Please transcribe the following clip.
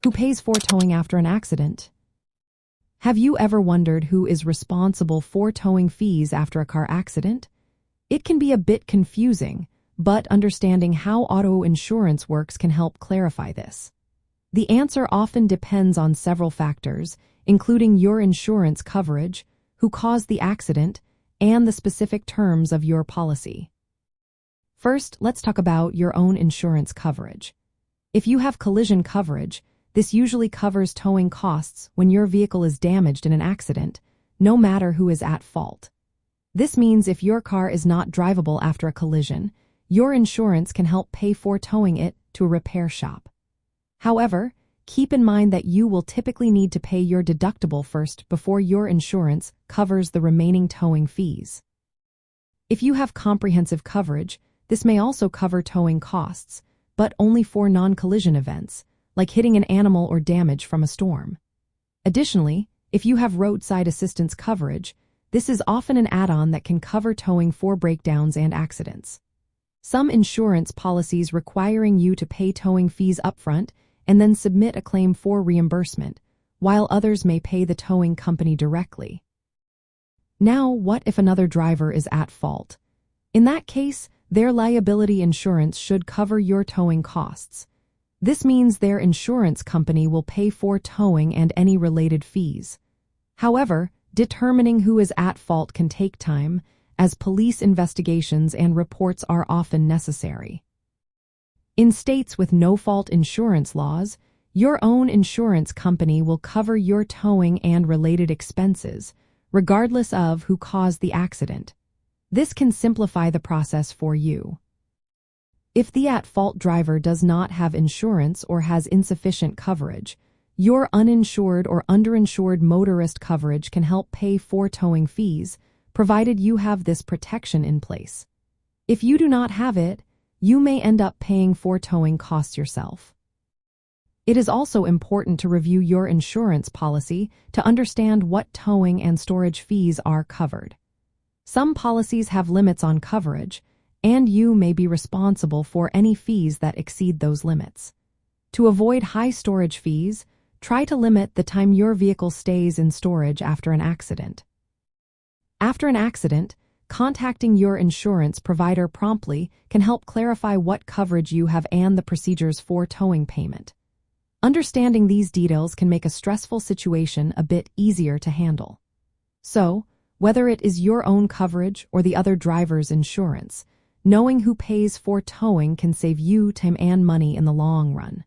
Who pays for towing after an accident? Have you ever wondered who is responsible for towing fees after a car accident? It can be a bit confusing, but understanding how auto insurance works can help clarify this. The answer often depends on several factors, including your insurance coverage, who caused the accident, and the specific terms of your policy. First, let's talk about your own insurance coverage. If you have collision coverage, this usually covers towing costs when your vehicle is damaged in an accident, no matter who is at fault. This means if your car is not drivable after a collision, your insurance can help pay for towing it to a repair shop. However, keep in mind that you will typically need to pay your deductible first before your insurance covers the remaining towing fees. If you have comprehensive coverage, this may also cover towing costs, but only for non-collision events, like hitting an animal or damage from a storm. Additionally, if you have roadside assistance coverage, this is often an add-on that can cover towing for breakdowns and accidents. Some insurance policies requiring you to pay towing fees upfront and then submit a claim for reimbursement, while others may pay the towing company directly. Now, what if another driver is at fault? In that case, their liability insurance should cover your towing costs. This means their insurance company will pay for towing and any related fees. However, determining who is at fault can take time, as police investigations and reports are often necessary. In states with no-fault insurance laws, your own insurance company will cover your towing and related expenses, regardless of who caused the accident. This can simplify the process for you. If the at-fault driver does not have insurance or has insufficient coverage, your uninsured or underinsured motorist coverage can help pay for towing fees, provided you have this protection in place. If you do not have it, you may end up paying for towing costs yourself. It is also important to review your insurance policy to understand what towing and storage fees are covered. Some policies have limits on coverage, and you may be responsible for any fees that exceed those limits. To avoid high storage fees, try to limit the time your vehicle stays in storage after an accident. After an accident, contacting your insurance provider promptly can help clarify what coverage you have and the procedures for towing payment. Understanding these details can make a stressful situation a bit easier to handle. So, whether it is your own coverage or the other driver's insurance, knowing who pays for towing can save you time and money in the long run.